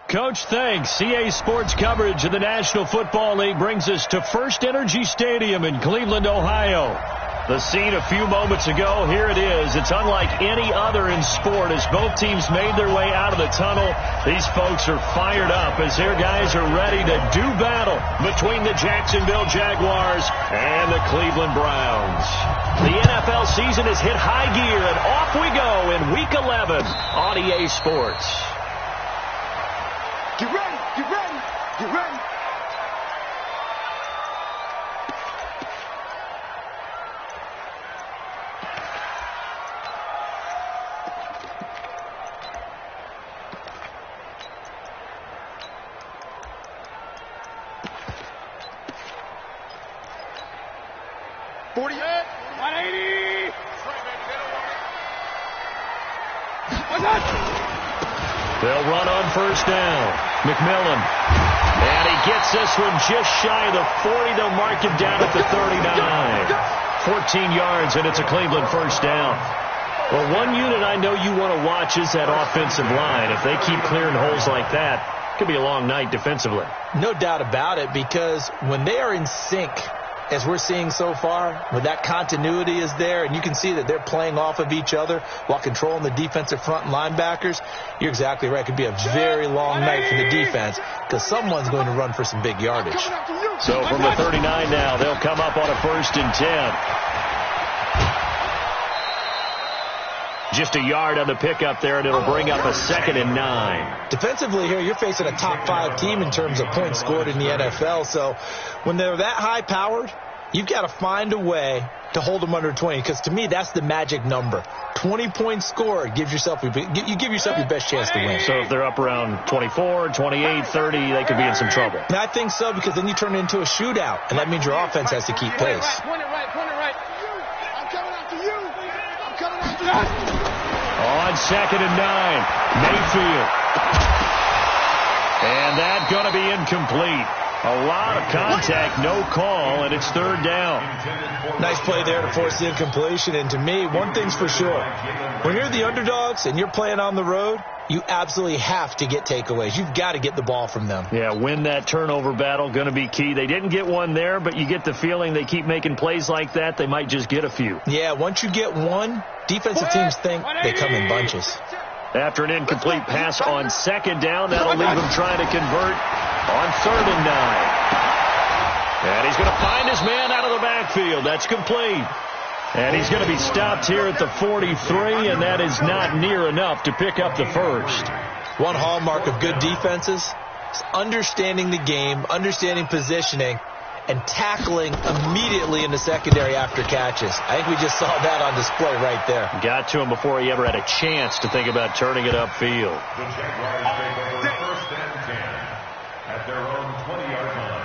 Coach, thanks. CA Sports coverage of the National Football League brings us to First Energy Stadium in Cleveland, Ohio. The scene a few moments ago, here it is. It's unlike any other in sport as both teams made their way out of the tunnel. These folks are fired up as their guys are ready to do battle between the Jacksonville Jaguars and the Cleveland Browns. The NFL season has hit high gear, and off we go in Week 11 on EA Sports. Get ready, get ready, get ready. They'll run on first down. McMillan. And he gets this one just shy of the 40. They'll mark him down at the 39. 14 yards, and it's a Cleveland first down. Well, one unit I know you want to watch is that offensive line. If they keep clearing holes like that, it could be a long night defensively. No doubt about it, because when they are in sync, as we're seeing so far, when that continuity is there, and you can see that they're playing off of each other while controlling the defensive front and linebackers, you're exactly right. It could be a very long night for the defense because someone's going to run for some big yardage. So from the 39 now, they'll come up on a 1st and 10. Just a yard on the pickup there, and it'll bring up a 2nd and 9. Defensively here, you're facing a top 5 team in terms of points scored in the NFL. So when they're that high-powered, you've got to find a way to hold them under 20, because to me, that's the magic number. 20 points scored, you give yourself your best chance to win. So if they're up around 24, 28, 30, they could be in some trouble. And I think so, because then you turn it into a shootout, and that means your offense has to keep pace. Point it right. I'm coming after you. I'm coming after you. On 2nd and 9, Mayfield. And that's going to be incomplete. A lot of contact, no call, and it's 3rd down. Nice play there to force the incompletion. And to me, one thing's for sure. When you're the underdogs and you're playing on the road, you absolutely have to get takeaways. You've got to get the ball from them. Yeah, win that turnover battle, going to be key. They didn't get one there, but you get the feeling they keep making plays like that, they might just get a few. Yeah, once you get one, defensive teams think they come in bunches. After an incomplete pass on 2nd down, that'll leave him trying to convert on 3rd and 9. And he's going to find his man out of the backfield. That's complete. And he's going to be stopped here at the 43, and that is not near enough to pick up the first. One hallmark of good defenses is understanding the game, understanding positioning, and tackling immediately in the secondary after catches. I think we just saw that on display right there. Got to him before he ever had a chance to think about turning it upfield. The Jaguars take over 1st and 10 at their own 20-yard line.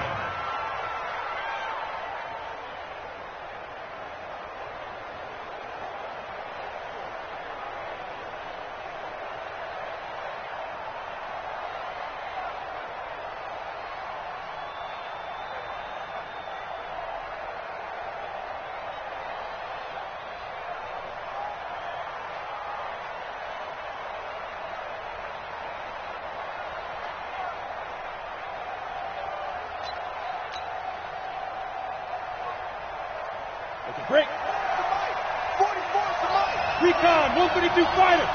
Break. 44 to Mike. Recon, 132 fighter.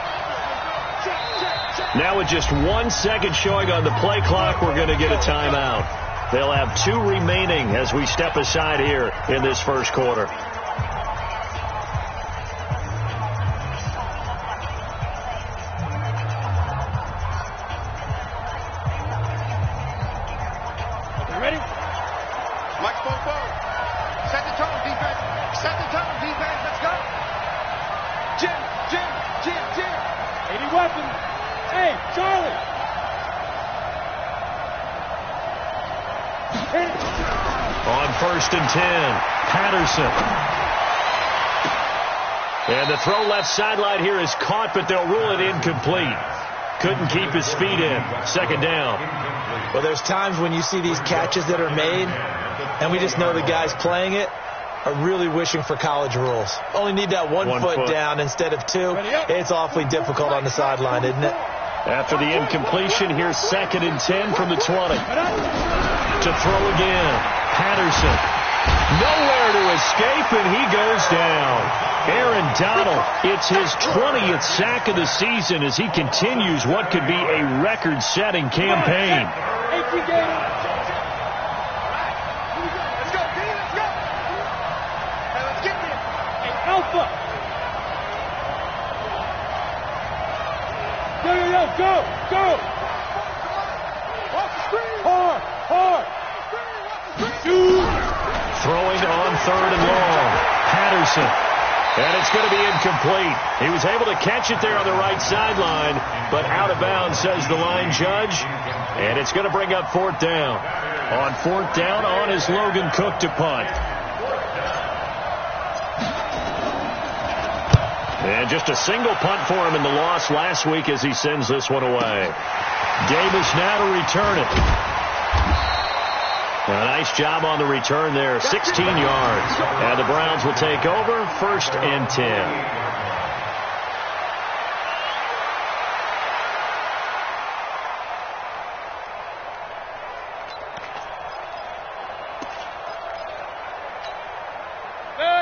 Now with just 1 second showing on the play clock, we're going to get a timeout. They'll have 2 remaining as we step aside here in this first quarter. Ready? Mike's going forward. Set the tone, defense. Set the tone, defense. Let's go. Jim. 80 weapons. Hey, Charlie. On 1st and 10, Patterson. And the throw left sideline here is caught, but they'll rule it incomplete. Couldn't keep his feet in. 2nd down. Well, there's times when you see these catches that are made, and we just know the guys playing it are really wishing for college rules. Only need that one foot down instead of 2. It's awfully difficult on the sideline, isn't it? After the incompletion, here's 2nd and 10 from the 20. To throw again. Patterson. Nowhere to escape, and he goes down. Aaron Donald, it's his 20th sack of the season as he continues what could be a record-setting campaign. Let's go, D. Let's go. Hey, let's get there. Hey, Alpha. Go. Watch the screen. Hard. Throwing on 3rd and long. Patterson. And it's going to be incomplete. He was able to catch it there on the right sideline, but out of bounds, says the line judge. And it's going to bring up 4th down. On 4th down, on is Logan Cook to punt. And just a single punt for him in the loss last week as he sends this one away. Davis now to return it. A nice job on the return there, 16 yards. And the Browns will take over, 1st and 10.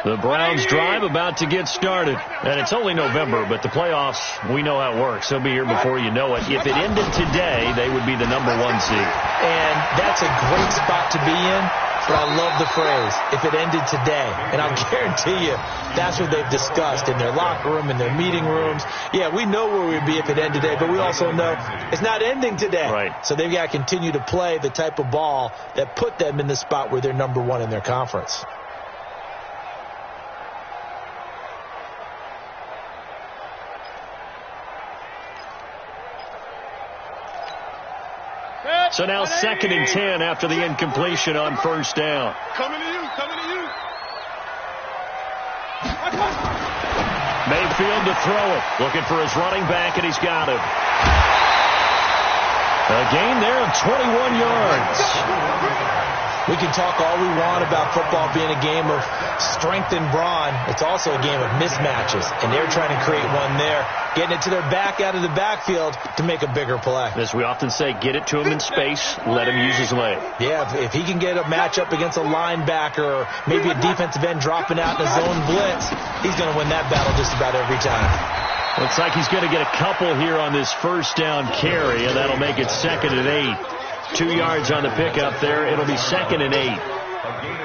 The Browns drive about to get started. And it's only November, but the playoffs, we know how it works. They'll be here before you know it. If it ended today, they would be the #1 seed. And that's a great spot to be in, but I love the phrase, if it ended today. And I'll guarantee you, that's what they've discussed in their locker room, in their meeting rooms. Yeah, we know where we'd be if it ended today, but we also know it's not ending today. Right. So they've got to continue to play the type of ball that put them in the spot where they're #1 in their conference. So now 2nd and 10 after the incompletion on 1st down. Coming to you. Mayfield to throw it. Looking for his running back, and he's got him. A gain there of 21 yards. We can talk all we want about football being a game of strength and brawn. It's also a game of mismatches, and they're trying to create one there, getting it to their back out of the backfield to make a bigger play. As we often say, get it to him in space, let him use his leg. Yeah, if he can get a matchup against a linebacker or maybe a defensive end dropping out in a zone blitz, he's going to win that battle just about every time. Looks like he's going to get a couple here on this 1st down carry, and that'll make it 2nd and 8. 2 yards on the pickup there. It'll be 2nd and 8.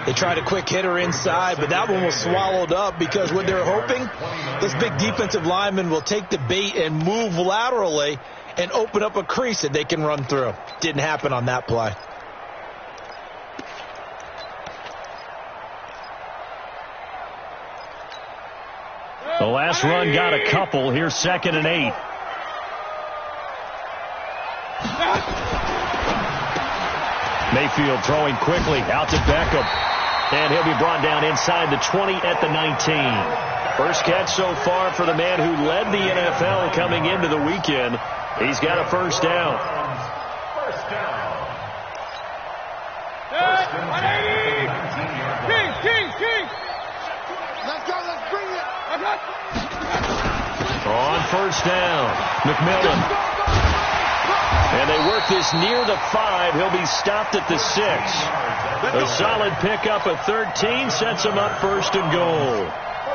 They tried a quick hitter inside, but that one was swallowed up because what they're hoping, this big defensive lineman will take the bait and move laterally and open up a crease that they can run through. Didn't happen on that play. The last run got a couple. Here's 2nd and 8. Mayfield throwing quickly out to Beckham. And he'll be brought down inside the 20 at the 19. First catch so far for the man who led the NFL coming into the weekend. He's got a 1st down. King. Let's go, let's bring it. On 1st down, McMillan. And they work this near the 5. He'll be stopped at the 6. A solid pickup of 13 sets him up 1st and goal.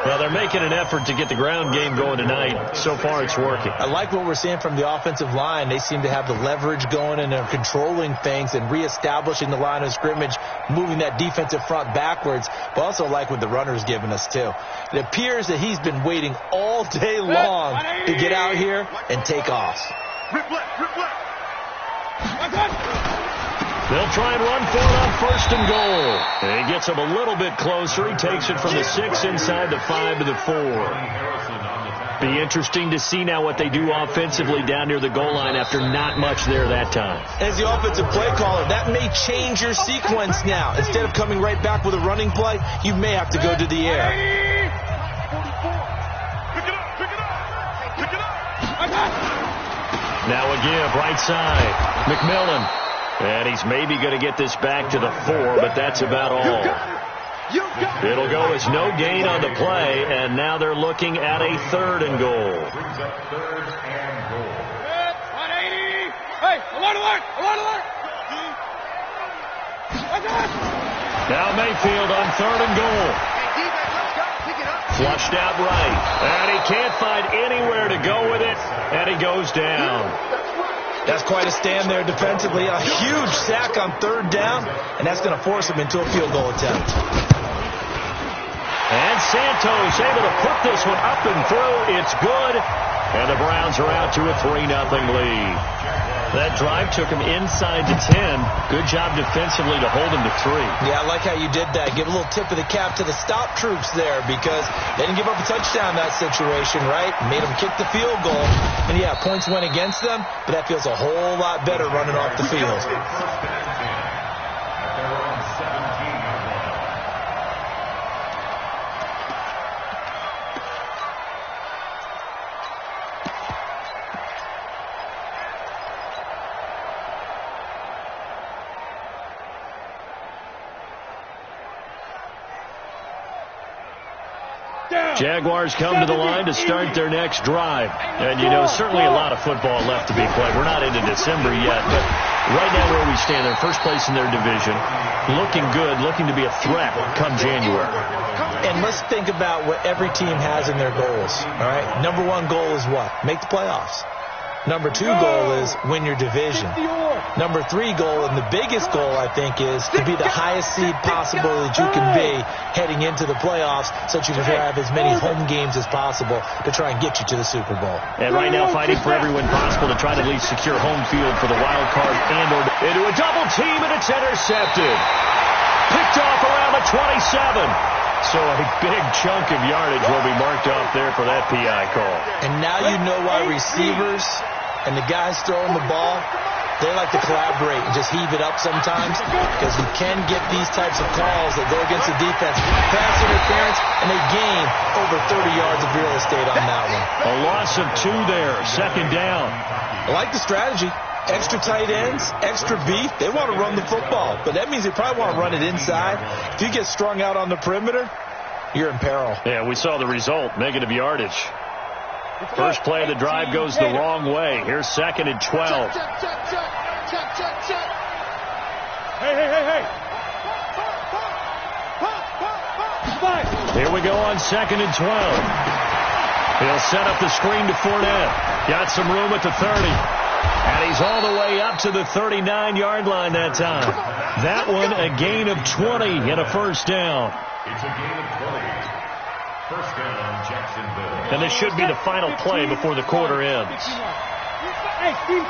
Well, they're making an effort to get the ground game going tonight. So far, it's working. I like what we're seeing from the offensive line. They seem to have the leverage going, and they're controlling things and reestablishing the line of scrimmage, moving that defensive front backwards. But also like what the runner's giving us, too. It appears that he's been waiting all day long to get out here and take off. Rip left. They'll try and run for it on 1st and goal. And he gets him a little bit closer. He takes it from the 6 inside the 5 to the 4. Be interesting to see now what they do offensively down near the goal line after not much there that time. As the offensive play caller, that may change your sequence now. Instead of coming right back with a running play, you may have to go to the air. Pick it up. Now again, right side. McMillan. And he's maybe going to get this back to the 4, but that's about all. It'll go as no gain on the play, and now they're looking at a 3rd and goal. Hey, alert, alert, alert, alert. Now Mayfield on 3rd and goal. Flushed out right. And he can't find anywhere to go with it. And he goes down. That's quite a stand there defensively. A huge sack on 3rd down. And that's going to force him into a field goal attempt. And Santos able to put this one up and through. It's good. And the Browns are out to a 3-0 lead. That drive took him inside to 10. Good job defensively to hold him to 3. Yeah, I like how you did that. Give a little tip of the cap to the stop troops there because they didn't give up a touchdown in that situation, right? Made them kick the field goal. And, yeah, points went against them, but that feels a whole lot better running off the field. Jaguars come to the line to start their next drive. And, you know, certainly a lot of football left to be played. We're not into December yet, but right now where we stand, they're first place in their division, looking good, looking to be a threat come January. And let's think about what every team has in their goals, all right? Number 1 goal is what? Make the playoffs. Number 2 goal is win your division. Number 3 goal, and the biggest goal, I think, is to be the highest seed possible that you can be heading into the playoffs so that you can have as many home games as possible to try and get you to the Super Bowl. And right now fighting for every win possible to try to at least secure home field for the wild card and or into a double team, and it's intercepted. Picked off around the 27. So a big chunk of yardage will be marked off there for that PI call. And now you know why receivers and the guys throwing the ball, they like to collaborate and just heave it up sometimes because you can get these types of calls that go against the defense. Pass interference, and they gain over 30 yards of real estate on that one. A loss of 2 there, 2nd down. I like the strategy. Extra tight ends, extra beef. They want to run the football, but that means they probably want to run it inside. If you get strung out on the perimeter, you're in peril. Yeah, we saw the result, negative yardage. First play of the drive goes the wrong way. Here's 2nd and 12. Hey. Here we go on 2nd and 12. He'll set up the screen to Fournette. Got some room at the 30. And he's all the way up to the 39-yard line that time. That one, a gain of 20 and a first down. It's a gain of 20. First down, Jacksonville. And this should be the final play before the quarter ends. Hey, Steve,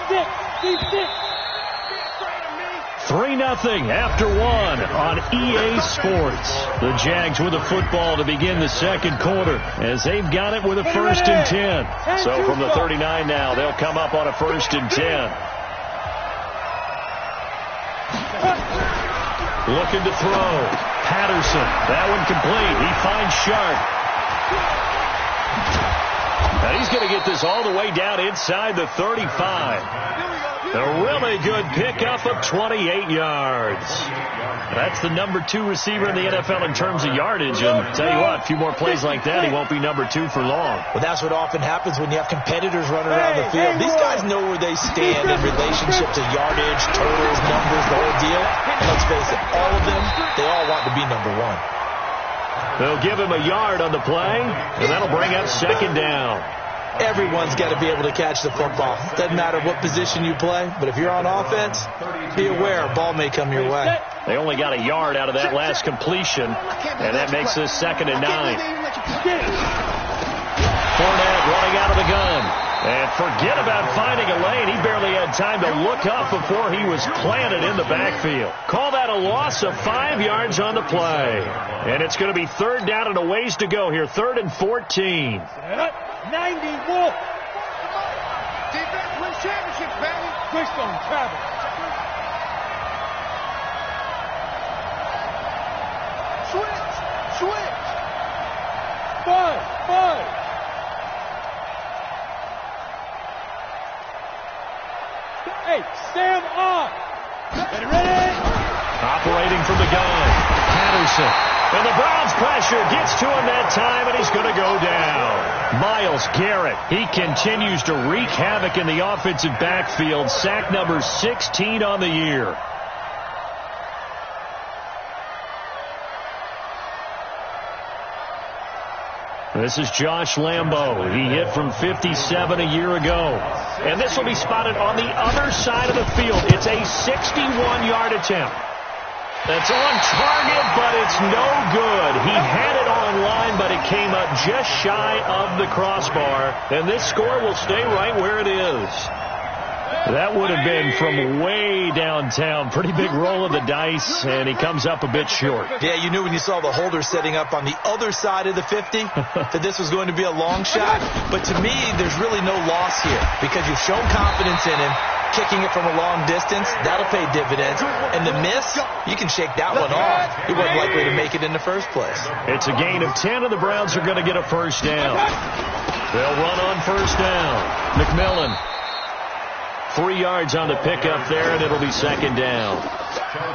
3-0 after 1 on EA Sports. The Jags with the football to begin the second quarter as they've got it with a 1st and 10. So from the 39 now, they'll come up on a 1st and 10. Looking to throw. Patterson. That one complete. He finds Sharp. And he's going to get this all the way down inside the 35. A really good pickup of 28 yards. That's the number 2 receiver in the NFL in terms of yardage. And tell you what, a few more plays like that, he won't be number 2 for long. Well, that's what often happens when you have competitors running around the field. These guys know where they stand in relationship to yardage, totals, numbers, the whole deal. And let's face it, all of them, they all want to be number 1. They'll give him a yard on the play, and that'll bring up 2nd down. Everyone's got to be able to catch the football. Doesn't matter what position you play, but if you're on offense, be aware a ball may come your way. They only got a yard out of that last completion, and that makes this 2nd and 9. Fournette running out of the gun. And forget about finding a lane. He barely had time to look up before he was planted in the backfield. Call that a loss of 5 yards on the play. And it's going to be 3rd down and a ways to go here. 3rd and 14. 90 Wolf. Defense wins championships, baby. Twist on travel. Switch. 5. Hey, stand up. Ready? Operating from the gun. Patterson. And the Browns pressure gets to him that time, and he's going to go down. Miles Myles Garrett. He continues to wreak havoc in the offensive backfield. Sack number 16 on the year. This is Josh Lambo. He hit from 57 a year ago. And this will be spotted on the other side of the field. It's a 61-yard attempt. That's on target, but it's no good. He had it on line, but it came up just shy of the crossbar. And this score will stay right where it is. That would have been from way downtown. Pretty big roll of the dice, and he comes up a bit short. Yeah, you knew when you saw the holder setting up on the other side of the 50 that this was going to be a long shot. But to me, there's really no loss here because you've shown confidence in him. Kicking it from a long distance, that'll pay dividends. And the miss, you can shake that one off. He wasn't likely to make it in the first place. It's a gain of 10, and the Browns are going to get a first down. They'll run on first down. McMillan. 3 yards on the pickup there, and it'll be second down.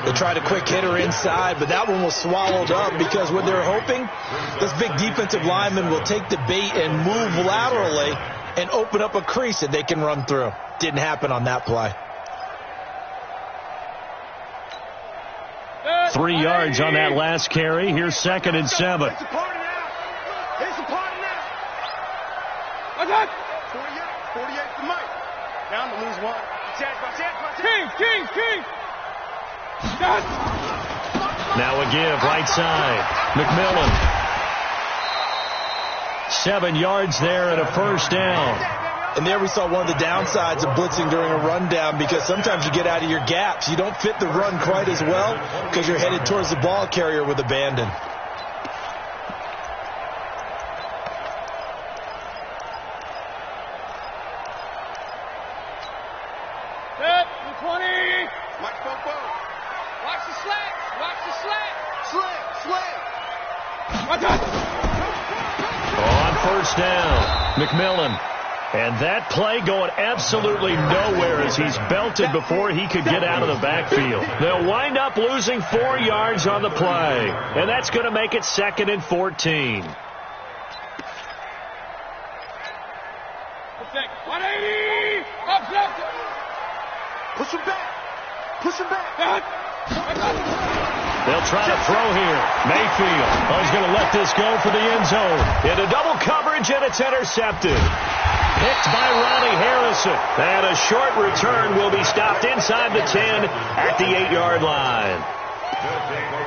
They tried a quick hitter inside, but that one was swallowed up because what they're hoping, this big defensive lineman will take the bait and move laterally and open up a crease that they can run through. Didn't happen on that play. 3 yards on that last carry. Here's 2nd and 7. It's a party now. It's a party now. 48 to Mike. Down to lose one. King. Now a give, right side. McMillan. 7 yards there and a first down. And there we saw one of the downsides of blitzing during a rundown because sometimes you get out of your gaps. You don't fit the run quite as well because you're headed towards the ball carrier with abandon. Set, 20. Mike Popo. Watch the slant. Slant. On first down, McMillan. And that play going absolutely nowhere as he's belted before he could get out of the backfield. They'll wind up losing 4 yards on the play. And that's going to make it 2nd and 14. 180. Up. Push him back. They'll try to throw here. Mayfield is going to let this go for the end zone. Into double coverage, and it's intercepted. Picked by Ronnie Harrison. And a short return will be stopped inside the 10 at the 8-yard line.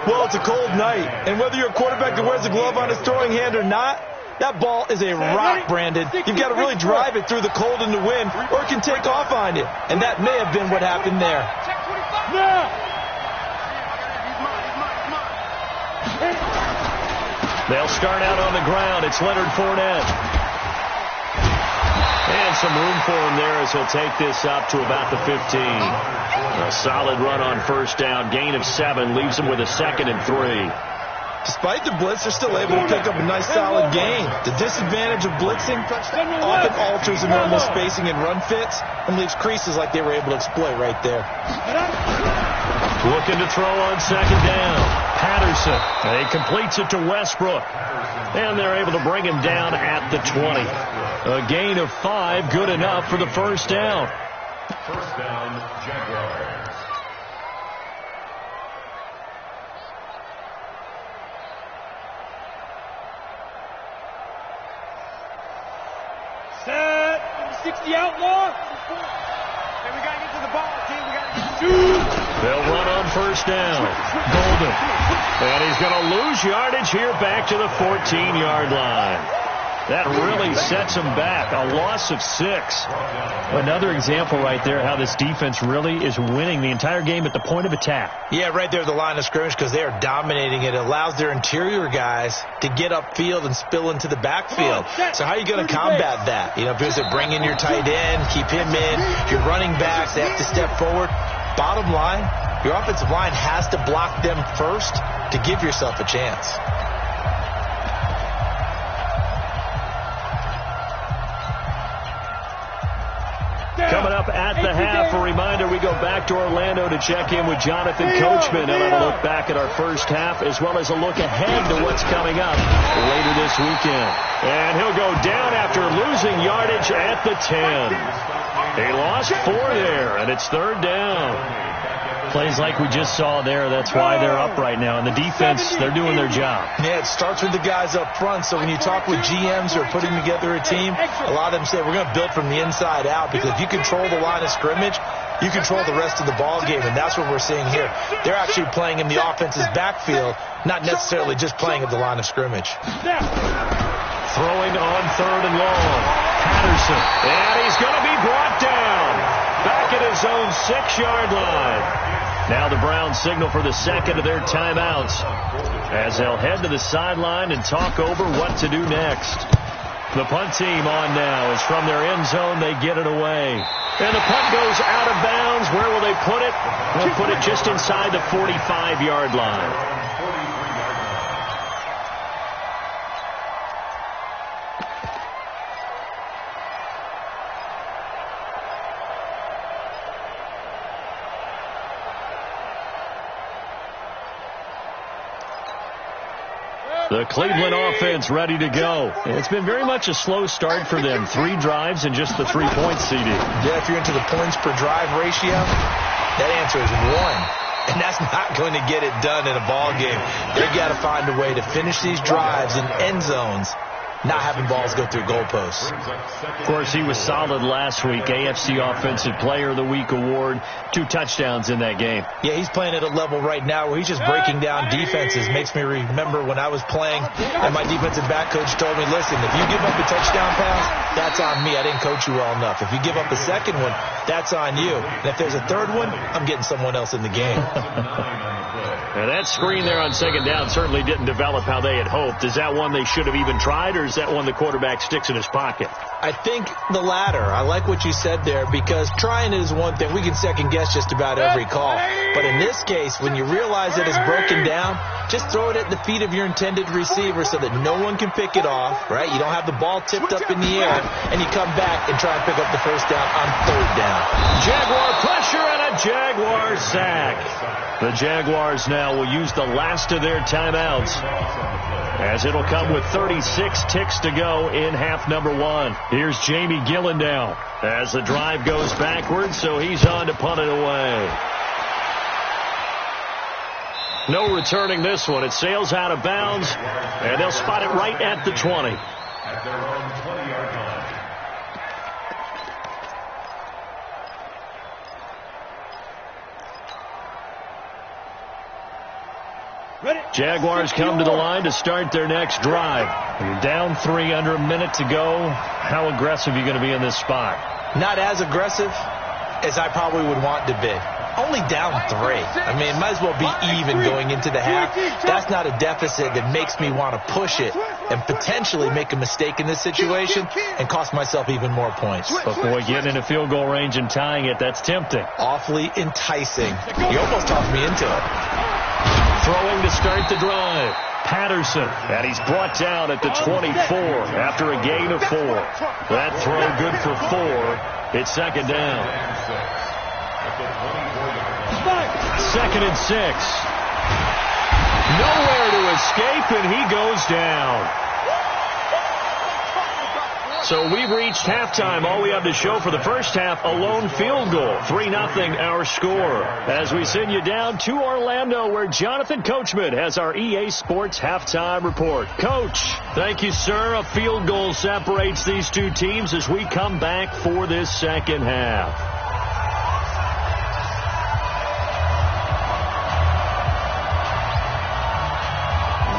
Well, it's a cold night, and whether you're a quarterback that wears a glove on his throwing hand or not, that ball is a rock, Brandon. You've got to really drive it through the cold and the wind, or it can take off on you. And that may have been what happened there. They'll start out on the ground. It's Leonard Fournette. And some room for him there as he'll take this up to about the 15. A solid run on first down. Gain of 7 leaves him with a 2nd and 3. Despite the blitz, they're still able to pick up a nice solid gain. The disadvantage of blitzing often alters the normal spacing and run fits and leaves creases like they were able to exploit right there. Looking to throw on second down. Patterson. He completes it to Westbrook. And they're able to bring him down at the 20. A gain of 5, good enough for the first down. First down, Jaguars. Set. 60 outlaw. And we got to get to the ball, team. We got to get to They'll run on first down. Golden. And he's going to lose yardage here back to the 14-yard line. That really sets him back. A loss of 6. Another example right there how this defense really is winning the entire game at the point of attack. Yeah, right there at the line of scrimmage because they are dominating it. It allows their interior guys to get upfield and spill into the backfield. So how are you going to combat that? You know, because they bring in your tight end, keep him in. Your running backs, they have to step forward. Bottom line, your offensive line has to block them first to give yourself a chance. Coming up at the half, a reminder, we go back to Orlando to check in with Jonathan Coachman and have a look back at our first half as well as a look ahead to what's coming up later this weekend. And he'll go down after losing losing yardage at the 10. He lost 4 there, and it's 3rd down. Plays like we just saw there, that's why they're up right now. And the defense, they're doing their job. Yeah, it starts with the guys up front. So when you talk with GMs who are putting together a team, a lot of them say we're going to build from the inside out, because if you control the line of scrimmage, you control the rest of the ball game, and that's what we're seeing here. They're actually playing in the offense's backfield, not necessarily just playing at the line of scrimmage. Throwing on 3rd and long. Patterson. And he's going to be brought down. Back at his own 6-yard line. Now the Browns signal for the second of their timeouts, as they'll head to the sideline and talk over what to do next. The punt team on now, as from their end zone they get it away. And the punt goes out of bounds. Where will they put it? They'll put it just inside the 45-yard line. The Cleveland offense ready to go. It's been very much a slow start for them. 3 drives and just the 3 points, CD. Yeah, if you're into the points per drive ratio, that answer is 1. And that's not going to get it done in a ball game. They've got to find a way to finish these drives in end zones, not having balls go through goalposts. Of course, he was solid last week. AFC Offensive Player of the Week award. 2 touchdowns in that game. Yeah, he's playing at a level right now where he's just breaking down defenses. Makes me remember when I was playing and my defensive back coach told me, listen, if you give up a touchdown pass, that's on me. I didn't coach you well enough. If you give up a second one, that's on you. And if there's a third one, I'm getting someone else in the game. And that screen there on 2nd down certainly didn't develop how they had hoped. Is that one they should have even tried, or is that one the quarterback sticks in his pocket? I think the latter. I like what you said there, because trying is one thing. We can second-guess just about every call. But in this case, when you realize that it's broken down, just throw it at the feet of your intended receiver so that no one can pick it off, right? You don't have the ball tipped up in the air, and you come back and try and pick up the first down on 3rd down. Jaguar pressure and a Jaguar sack. The Jaguars now will use the last of their timeouts, as it'll come with 36 ticks to go in half number 1. Here's Jamie Gillendow as the drive goes backwards, so he's on to punt it away. No returning this one. It sails out of bounds, and they'll spot it right at the 20. At their own 20-yard line. Jaguars come to the line to start their next drive. You're down 3 under a minute to go. How aggressive are you going to be in this spot? Not as aggressive as I probably would want to be. Only down 3. I mean, it might as well be even going into the half. That's not a deficit that makes me want to push it and potentially make a mistake in this situation and cost myself even more points. But, boy, getting in a field goal range and tying it, that's tempting. Awfully enticing. You almost talked me into it. Throwing to start the drive. Patterson, and he's brought down at the 24 after a gain of 4. That throw good for 4. It's 2nd down. 2nd and 6. Nowhere to escape, and he goes down. So we've reached halftime. All we have to show for the first half, a lone field goal. 3-0 our score. As we send you down to Orlando, where Jonathan Coachman has our EA Sports halftime report. Coach, thank you, sir. A field goal separates these two teams as we come back for this second half.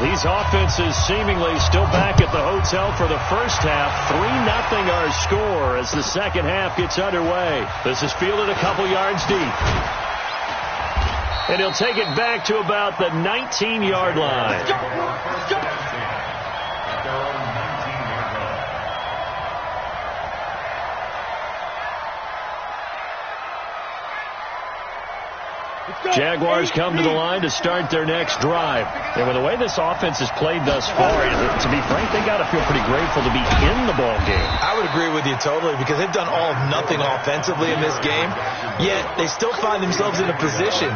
These offenses seemingly still back at the hotel for the first half. 3-0 our score as the second half gets underway. This is fielded a couple yards deep. And he'll take it back to about the 19-yard line. Jaguars come to the line to start their next drive. And with the way this offense has played thus far, to be frank, they got to feel pretty grateful to be in the ball game. I would agree with you totally, because they've done all of nothing offensively in this game, yet they still find themselves in a position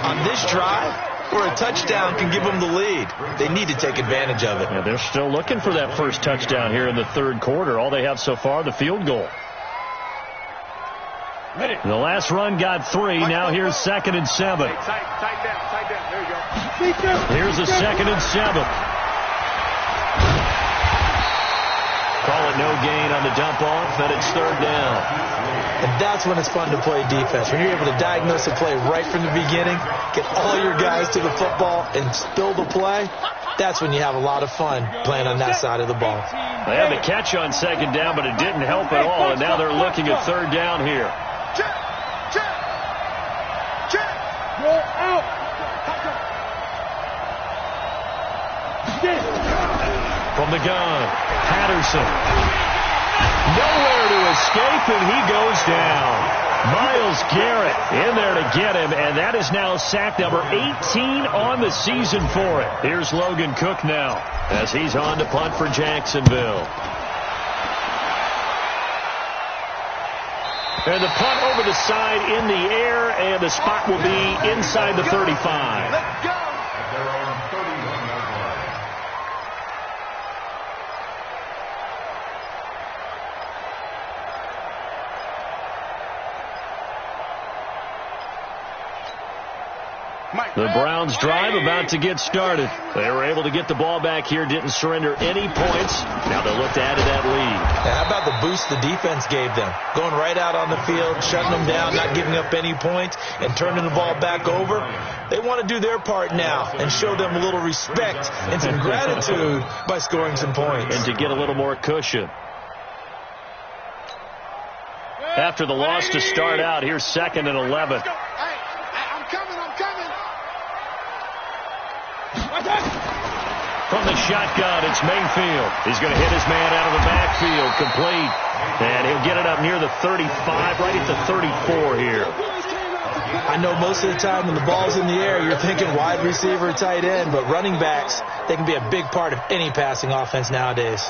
on this drive or a touchdown can give them the lead. They need to take advantage of it. Yeah, they're still looking for that first touchdown here in the third quarter. All they have so far, the field goal. The last run got 3. Now here's 2nd and 7. Tight down. There you go. Here's a 2nd and 7. Call it no gain on the dump off, and it's 3rd down. And that's when it's fun to play defense. When you're able to diagnose a play right from the beginning, get all your guys to the football, and spill the play, that's when you have a lot of fun playing on that side of the ball. They had the catch on 2nd down, but it didn't help at all, and now they're looking at 3rd down here. Check. Roll out. From the gun, Patterson. Nowhere to escape, and he goes down. Myles Garrett in there to get him, and that is now sack number 18 on the season for it. Here's Logan Cook now as he's on to punt for Jacksonville. And the punt over the side in the air, and the spot will be inside the 35. Let's go. At their own 31-yard line. The Browns drive about to get started. They were able to get the ball back here, didn't surrender any points. Now they'll look to add to that lead. And how about the boost the defense gave them? Going right out on the field, shutting them down, not giving up any points, and turning the ball back over. They want to do their part now and show them a little respect and some gratitude by scoring some points. And to get a little more cushion. After the loss to start out, here's 2nd and 11. I'm coming. From the shotgun, it's Mayfield. He's going to hit his man out of the backfield, complete. And he'll get it up near the 35, right at the 34 here. I know most of the time when the ball's in the air, you're thinking wide receiver, tight end, but running backs, they can be a big part of any passing offense nowadays.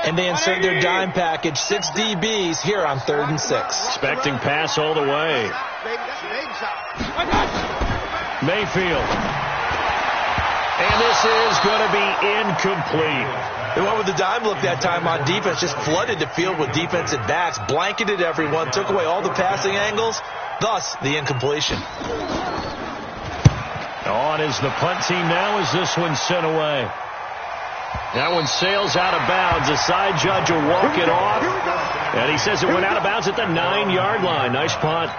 And they insert their dime package, 6 DBs here on 3rd and 6. Expecting pass all the way. Mayfield. And this is going to be incomplete. They went with the dime look that time on defense, just flooded the field with defensive backs, blanketed everyone, took away all the passing angles, thus the incompletion. On is the punt team now as this one's sent away. That one sails out of bounds. The side judge will walk it off. And he says it went out of bounds at the 9-yard line. Nice punt.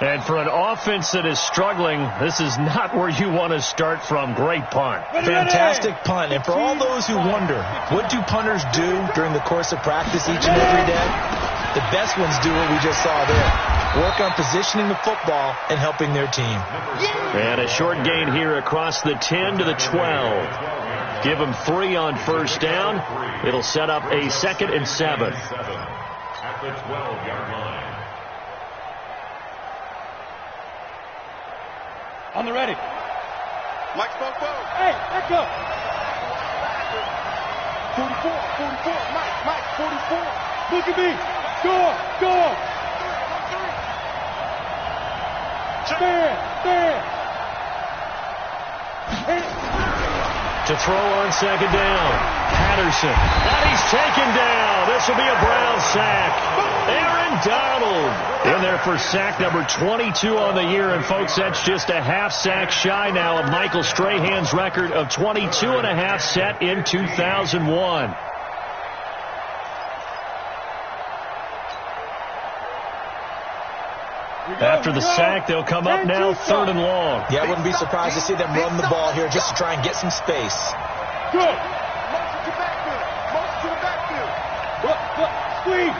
And for an offense that is struggling, this is not where you want to start from. Great punt. Fantastic punt. And for all those who wonder, what do punters do during the course of practice each and every day? The best ones do what we just saw there. Work on positioning the football and helping their team. And a short gain here across the 10 to the 12. Give them 3 on first down. It'll set up a 2nd and 7. At the 12-yard line. On the ready. Mike spoke forward. Hey, let's go. 44. Mike, 44. Look at me. Go. Stand. To throw on 2nd down. Patterson. And he's taken down. This will be a Brown sack. Aaron Donald in there for sack number 22 on the year. And, folks, that's just a half sack shy now of Michael Strahan's record of 22.5 set in 2001. After the sack, they'll come up now 3rd and long. Yeah, I wouldn't be surprised to see them run the ball here just to try and get some space. Good. Motion to the backfield. Squeeze.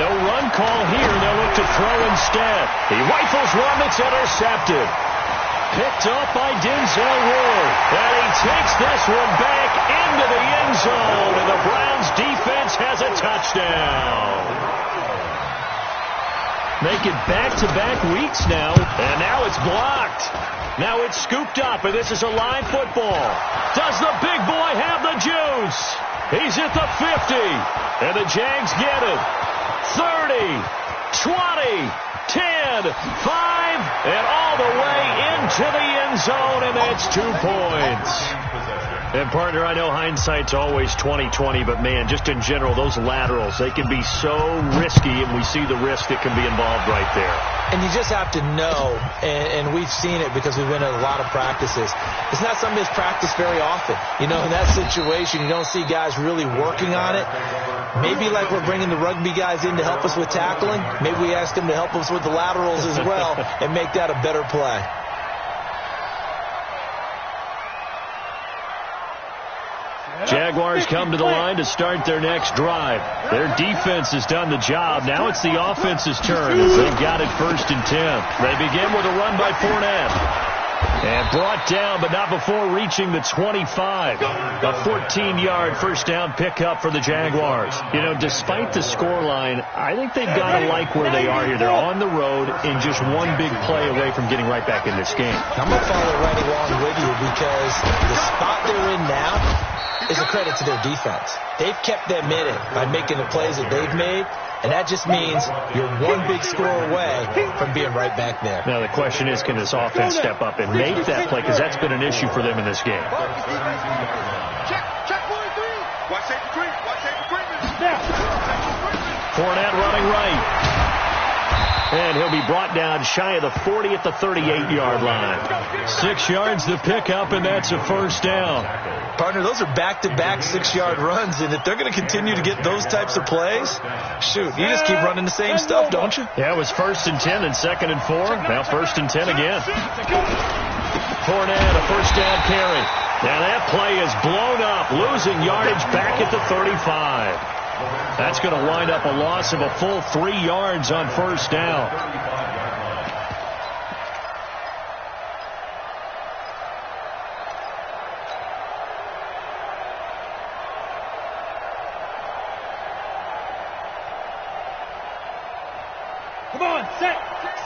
No run call here. They'll look to throw instead. He rifles one that's intercepted. Picked up by Denzel Ward. And he takes this one back into the end zone. And the Browns defense has a touchdown. Make it back-to-back weeks now, and now it's blocked. Now it's scooped up, and this is a live football. Does the big boy have the juice? He's at the 50. And the Jags get it. 30, 20, 10, 5, and all the way into the end zone, and that's 2 points. And, partner, I know hindsight's always 20/20, but, man, just in general, those laterals, they can be so risky, and we see the risk that can be involved right there. And you just have to know, and we've seen it because we've been in a lot of practices. It's not something that's practiced very often. You know, in that situation, you don't see guys really working on it. Maybe like we're bringing the rugby guys in to help us with tackling. Maybe we ask them to help us with the laterals as well and make that a better play. Jaguars come to the line to start their next drive. Their defense has done the job. Now it's the offense's turn. They've got it 1st and 10. They begin with a run by Fournette. And brought down, but not before reaching the 25. A 14-yard first down pickup for the Jaguars. You know, despite the scoreline, I think they've got to like where they are here. They're on the road and just one big play away from getting right back in this game. I'm going to follow right along with you because the spot they're in now is a credit to their defense. They've kept them in it by making the plays that they've made, and that just means you're one big score away from being right back there. Now, the question is, can this offense step up and make that play? Because that's been an issue for them in this game. Check 43. Watch safety creep. Watch safety creep. Fournette running right. And he'll be brought down shy of the 40 at the 38-yard line. 6 yards to pick up, and that's a first down. Partner, those are back-to-back 6-yard runs, and if they're going to continue to get those types of plays, shoot, you just keep running the same stuff, don't you? Yeah, it was 1st and 10 and 2nd and 4. Now 1st and 10 again. Fournette, a first down carry. Now that play is blown up, losing yardage back at the 35. That's going to wind up a loss of a full 3 yards on first down. Come on, set.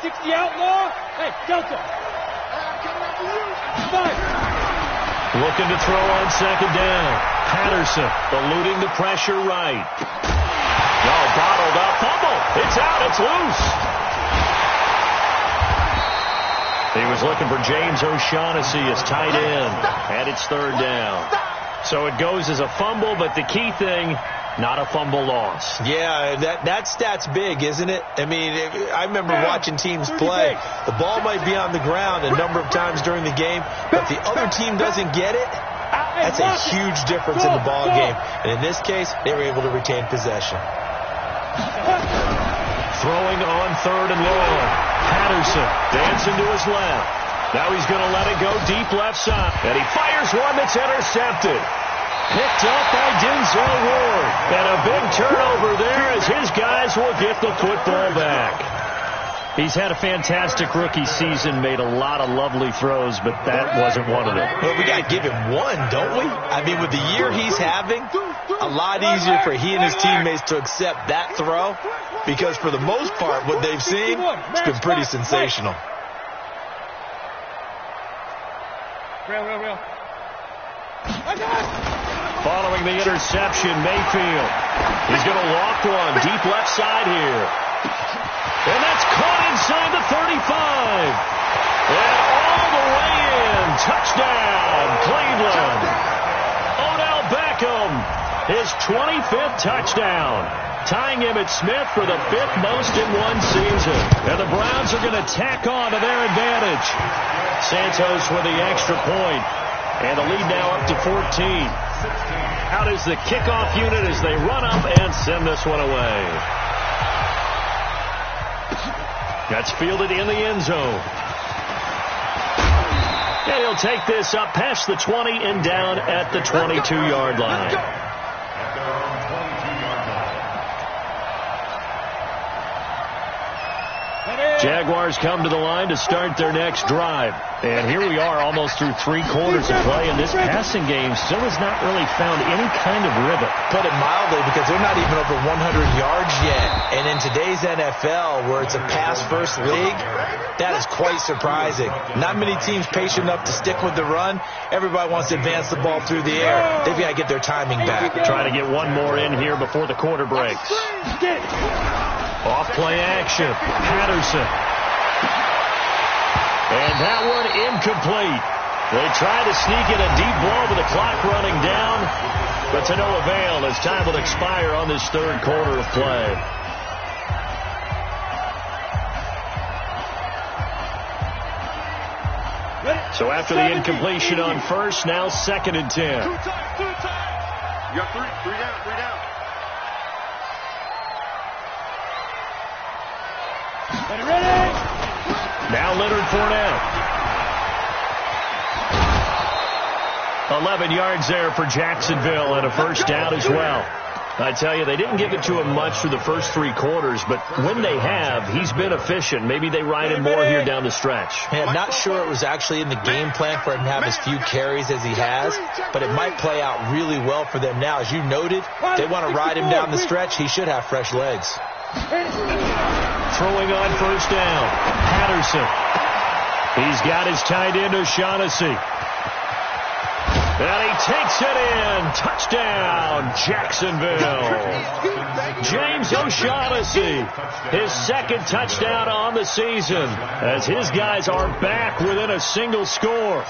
60 outlaw. Hey, Delta. Fire. Looking to throw on 2nd down. Patterson eluding the pressure right. Oh, bottled up. Fumble. It's out. It's loose. He was looking for James O'Shaughnessy as tight end. And it's 3rd down. So it goes as a fumble, but the key thing, not a fumble loss. Yeah, that stat's big, isn't it? I mean, I remember watching teams play. The ball might be on the ground a number of times during the game, but the other team doesn't get it. That's a huge difference in the ball game. And in this case, they were able to retain possession. Throwing on 3rd and long. Patterson dancing to his left. Now he's going to let it go deep left side. And he fires one that's intercepted. Picked up by Denzel Ward. And a big turnover there as his guys will get the football back. He's had a fantastic rookie season, made a lot of lovely throws, but that wasn't one of them. Well, we got to give him one, don't we? I mean, with the year he's having, a lot easier for he and his teammates to accept that throw because for the most part, what they've seen, it's been pretty sensational. Real. Following the interception, Mayfield. He's going to walk one deep left side here. And that's caught inside the 35. And all the way in. Touchdown, Cleveland. Odell Beckham, his 25th touchdown. Tying Emmitt Smith for the 5th most in one season. And the Browns are going to tack on to their advantage. Santos with the extra point. And the lead now up to 14. Out is the kickoff unit as they run up and send this one away. That's fielded in the end zone. And he'll take this up past the 20 and down at the 22-yard line. Jaguars come to the line to start their next drive. And here we are almost through 3 quarters of play, and this passing game still has not really found any kind of rhythm. Put it mildly, because they're not even over 100 yards yet. And in today's NFL, where it's a pass-first league, that is quite surprising. Not many teams patient enough to stick with the run. Everybody wants to advance the ball through the air. They've got to get their timing back. Trying to get one more in here before the quarter breaks. Off play action. Patterson. And that one incomplete. They try to sneak in a deep ball with the clock running down, but to no avail as time will expire on this 3rd quarter of play. So after the incompletion on first, now 2nd and 10. You got 3 down. Ready? Now Leonard Fournette. 11 yards there for Jacksonville and a first down as well. I tell you, they didn't give it to him much through the first 3 quarters, but when they have, he's been efficient. Maybe they ride him more here down the stretch. Yeah, I'm not sure it was actually in the game plan for him to have as few carries as he has, but it might play out really well for them now. As you noted, they want to ride him down the stretch. He should have fresh legs. Throwing on first down, Patterson. He's got his tight end O'Shaughnessy. And he takes it in. Touchdown, Jacksonville. James O'Shaughnessy, his 2nd touchdown on the season, as his guys are back within a single score.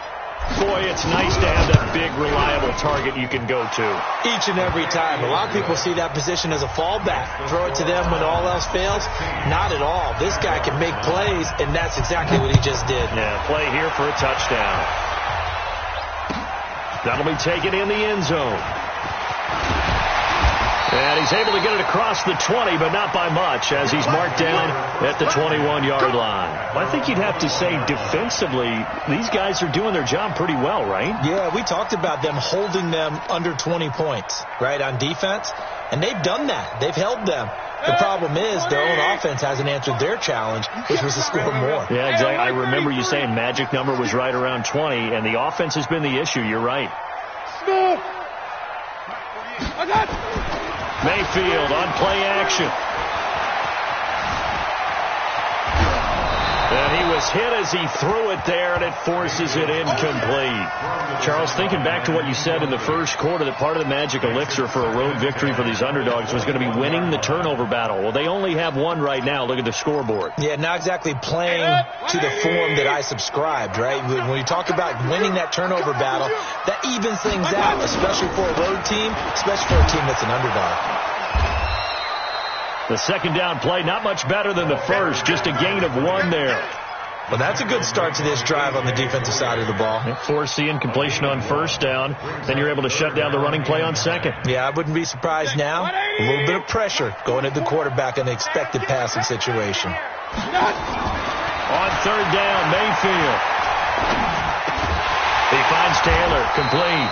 Boy, it's nice to have that big, reliable target you can go to. Each and every time. A lot of people see that position as a fallback. Throw it to them when all else fails. Not at all. This guy can make plays, and that's exactly what he just did. Yeah, play here for a touchdown. That'll be taken in the end zone. And he's able to get it across the 20, but not by much, as he's marked down at the 21-yard line. I think you'd have to say defensively, these guys are doing their job pretty well, right? Yeah, we talked about them holding them under 20 points, right, on defense, and they've done that. They've held them. The problem is their own offense hasn't answered their challenge, which was to score more. Yeah, exactly. I remember you saying magic number was right around 20, and the offense has been the issue. You're right. Mayfield on play action. And he was hit as he threw it there, and it forces it incomplete. Charles, thinking back to what you said in the first quarter, that part of the magic elixir for a road victory for these underdogs was going to be winning the turnover battle. Well, they only have one right now. Look at the scoreboard. Yeah, not exactly playing to the form that I subscribed, right? When you talk about winning that turnover battle, that evens things out, especially for a road team, especially for a team that's an underdog. The 2nd down play, not much better than the first, just a gain of 1 there. Well, that's a good start to this drive on the defensive side of the ball. Force the incompletion on first down, then you're able to shut down the running play on 2nd. Yeah, I wouldn't be surprised now. A little bit of pressure going at the quarterback in the expected passing situation. On 3rd down, Mayfield. He finds Taylor, complete.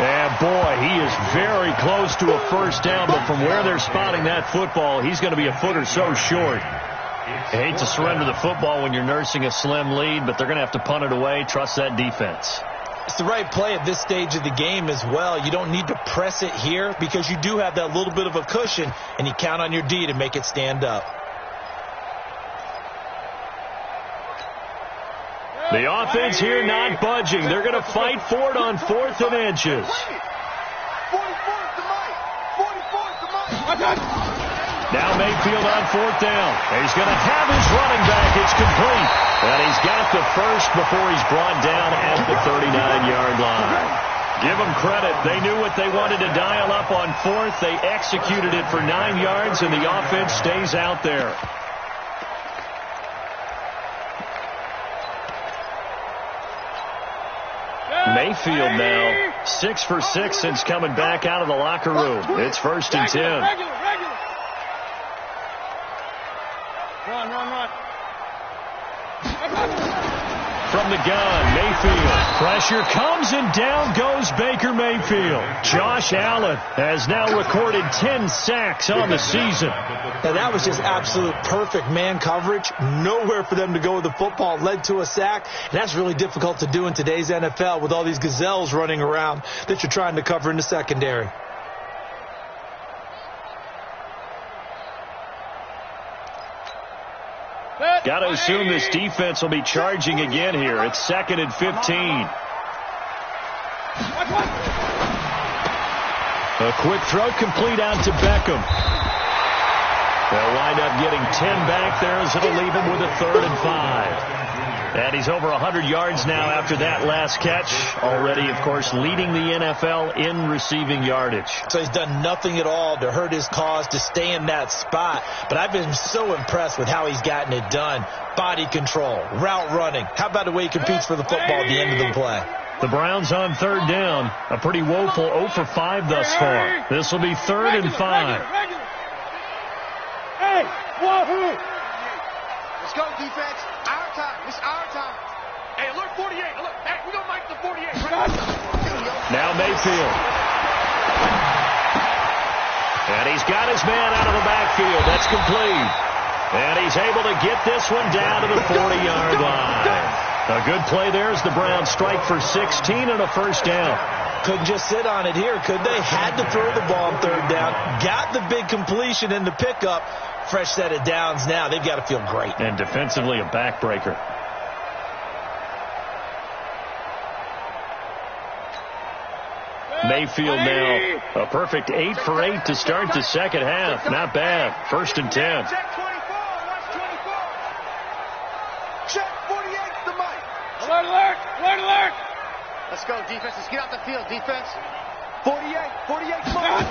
And, boy, he is very close to a first down, but from where they're spotting that football, he's going to be a foot or so short. I hate to surrender the football when you're nursing a slim lead, but they're going to have to punt it away, trust that defense. It's the right play at this stage of the game as well. You don't need to press it here because you do have that little bit of a cushion, and you count on your D to make it stand up. The offense here not budging. They're going to fight for it on 4th and inches. Now Mayfield on 4th down. He's going to have his running back. It's complete. And he's got the first before he's brought down at the 39-yard line. Give them credit. They knew what they wanted to dial up on 4th. They executed it for 9 yards, and the offense stays out there. Mayfield now 6 for 6 since coming back out of the locker room. It's 1st and 10. Run. from the gun. Mayfield. Pressure comes and down goes Baker Mayfield. Josh Allen has now recorded 10 sacks on the season. Now that was just absolute perfect man coverage. Nowhere for them to go with the football. Led to a sack. And that's really difficult to do in today's NFL with all these gazelles running around that you're trying to cover in the secondary. Got to assume this defense will be charging again here. It's 2nd and 15. A quick throw complete out to Beckham. They'll wind up getting 10 back there as it'll leave him with a 3rd and 5. And he's over 100 yards now after that last catch. Already, of course, leading the NFL in receiving yardage. So he's done nothing at all to hurt his cause to stay in that spot. But I've been so impressed with how he's gotten it done. Body control, route running. How about the way he competes for the football at the end of the play? The Browns on 3rd down. A pretty woeful 0 for 5 thus far. This will be 3rd and 5. Hey, wahoo! Let's go, defense. Our time. It's our time. Hey, alert 48. Alert. Hey, we're going to mic the 48. Now Mayfield. And he's got his man out of the backfield. That's complete. And he's able to get this one down to the 40-yard line. A good play there as the Browns strike for 16 and a 1st down. Couldn't just sit on it here, could they? Had to throw the ball on 3rd down. Got the big completion in the pickup. Fresh set of downs now. They've got to feel great. And defensively a backbreaker. Mayfield now a perfect 8 for 8 to start the second half. Not bad. 1st and 10. Check 24. Watch 24. Check 48 the mic. Alert, alert, alert, alert! Let's go, defense. Let's get out the field, defense. 48 come on.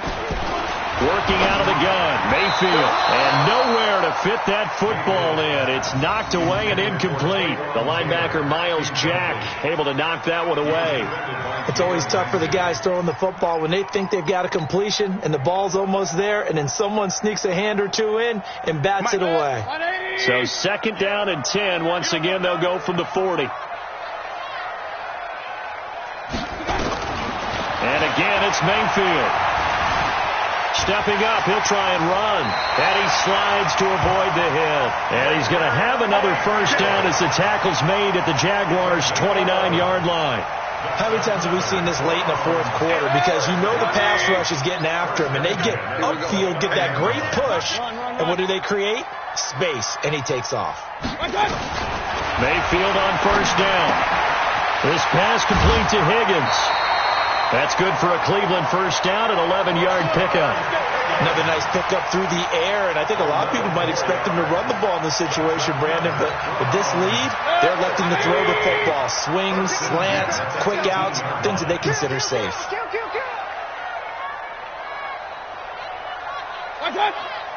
Working out of the gun, Mayfield, and nowhere to fit that football in. It's knocked away and incomplete. The linebacker, Miles Jack, able to knock that one away. It's always tough for the guys throwing the football when they think they've got a completion and the ball's almost there, and then someone sneaks a hand or two in and bats it away. So 2nd down and 10. Once again, they'll go from the 40. And again, it's Mayfield. Stepping up, he'll try and run. And he slides to avoid the hit. And he's going to have another 1st down as the tackle's made at the Jaguars' 29-yard line. How many times have we seen this late in the 4th quarter? Because you know the pass rush is getting after him, and they get upfield, get that great push, and what do they create? Space, and he takes off. Mayfield on 1st down. This pass complete to Higgins. That's good for a Cleveland 1st down, an 11-yard pickup. Another nice pickup through the air, and I think a lot of people might expect him to run the ball in this situation, Brandon, but with this lead, they're electing to throw the football. Swings, slants, quick outs, things that they consider safe. Kill.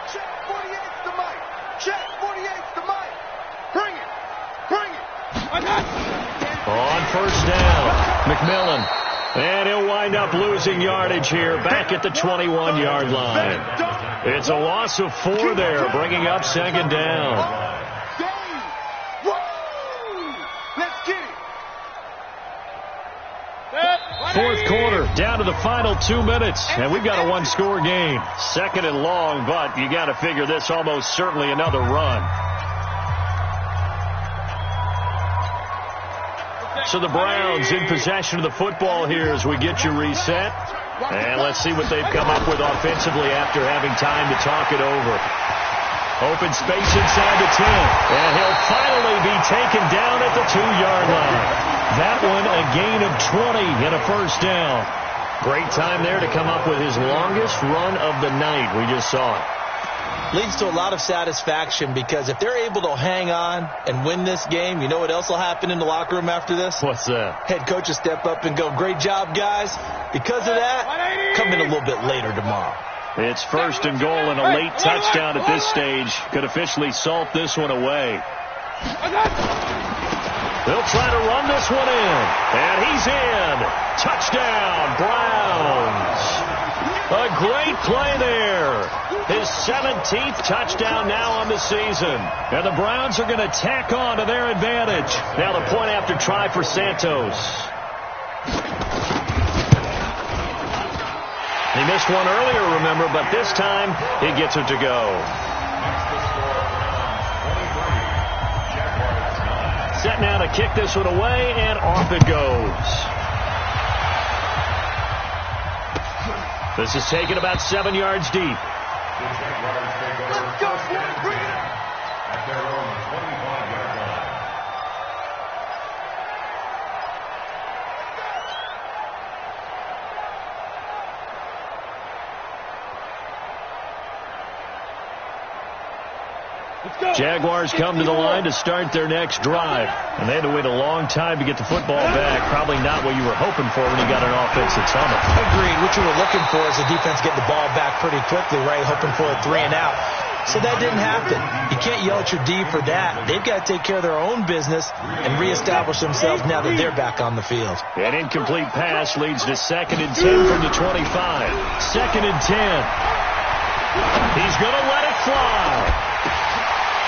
Check 48 the mic. Check 48 the mic. Bring it. On 1st down, McMillan. And he'll wind up losing yardage here back at the 21-yard line. It's a loss of 4 there, bringing up 2nd down. Let's get it. 4th quarter, down to the final 2 minutes, and we've got a 1-score game. 2nd and long, but you got to figure this almost certainly another run. So the Browns in possession of the football here as we get you reset. And let's see what they've come up with offensively after having time to talk it over. Open space inside the 10. And he'll finally be taken down at the 2-yard line. That one a gain of 20 and a 1st down. Great time there to come up with his longest run of the night. We just saw it. Leads to a lot of satisfaction because if they're able to hang on and win this game, you know what else will happen in the locker room after this? What's that? Head coach will step up and go, great job, guys. Because of that, come in a little bit later tomorrow. It's 1st and goal and a late touchdown at this stage could officially salt this one away. They'll try to run this one in. And he's in. Touchdown, Browns. A great play there. His 17th touchdown now on the season. And the Browns are going to tack on to their advantage. Now the point after try for Santos. He missed one earlier, remember, but this time he gets it to go. Set now to kick this one away, and off it goes. This is taken about 7 yards deep. Let's go, bring it up. At their own 25-yard line. Jaguars come to the line to start their next drive. And they had to wait a long time to get the football back. Probably not what you were hoping for when you got an offense at Summit. Agreed. What you were looking for is the defense getting the ball back pretty quickly, right? Hoping for a 3-and-out. So that didn't happen. You can't yell at your D for that. They've got to take care of their own business and reestablish themselves now that they're back on the field. An incomplete pass leads to 2nd and 10 from the 25. 2nd and 10. He's going to let it fly.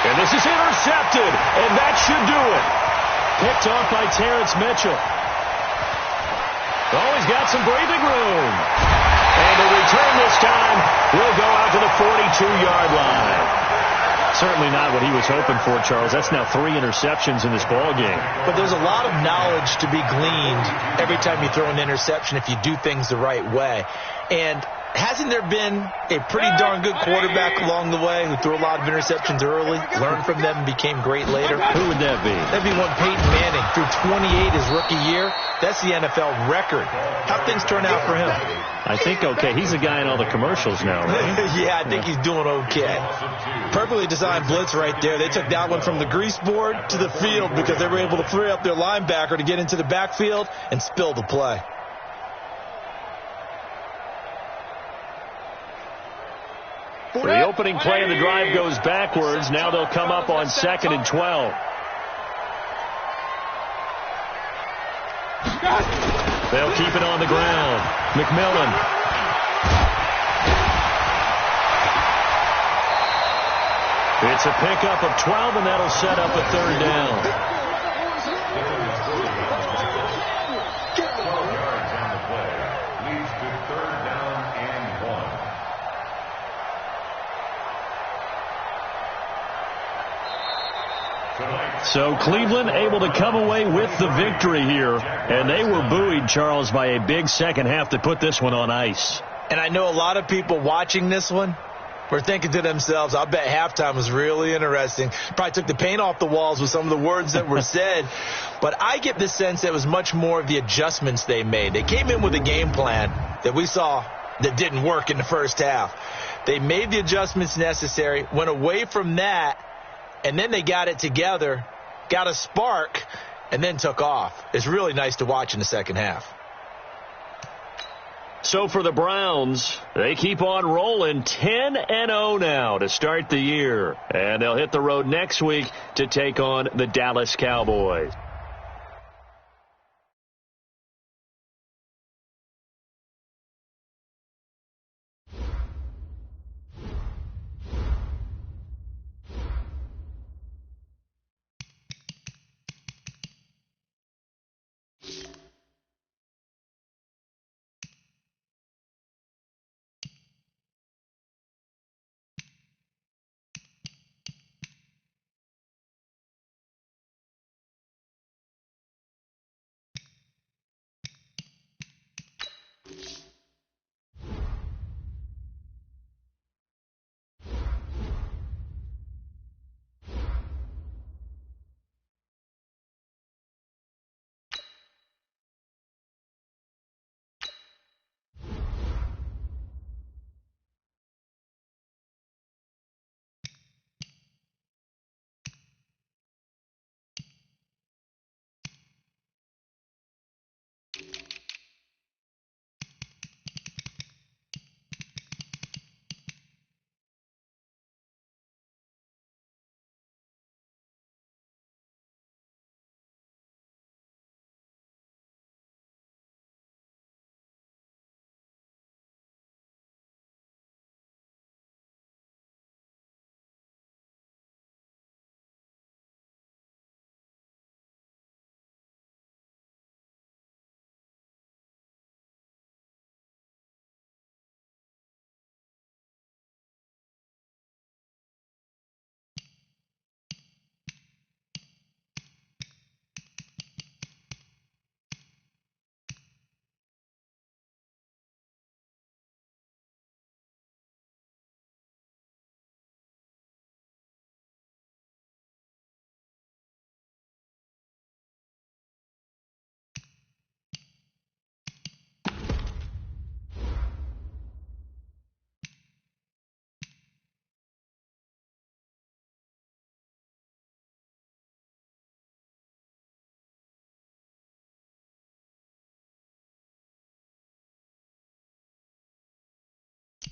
And this is intercepted, and that should do it. Picked off by Terrence Mitchell. Oh, he's got some breathing room. And the return this time will go out to the 42-yard line. Certainly not what he was hoping for, Charles. That's now 3 interceptions in this ball game. But there's a lot of knowledge to be gleaned every time you throw an interception if you do things the right way. And hasn't there been a pretty darn good quarterback along the way who threw a lot of interceptions early, learned from them, and became great later? Who would that be? That'd be one Peyton Manning. Threw 28 his rookie year. That's the NFL record. How'd things turn out for him? I think okay. He's a guy in all the commercials now, right? Yeah, I think he's doing okay. Perfectly designed blitz right there. They took that one from the grease board to the field because they were able to free up their linebacker to get into the backfield and spill the play. The opening play of the drive goes backwards. Now they'll come up on 2nd and 12. They'll keep it on the ground. McMillan. It's a pickup of 12, and that'll set up a 3rd down. 12 yards on the play. Leads to 3rd down and 1. So Cleveland able to come away with the victory here. And they were buoyed, Charles, by a big second half that put this one on ice. And I know a lot of people watching this one were thinking to themselves, I bet halftime was really interesting. Probably took the paint off the walls with some of the words that were said. But I get the sense that it was much more of the adjustments they made. They came in with a game plan that we saw that didn't work in the first half. They made the adjustments necessary, went away from that, and then they got it together, got a spark, and then took off. It's really nice to watch in the second half. So for the Browns, they keep on rolling 10-0 now to start the year. And they'll hit the road next week to take on the Dallas Cowboys.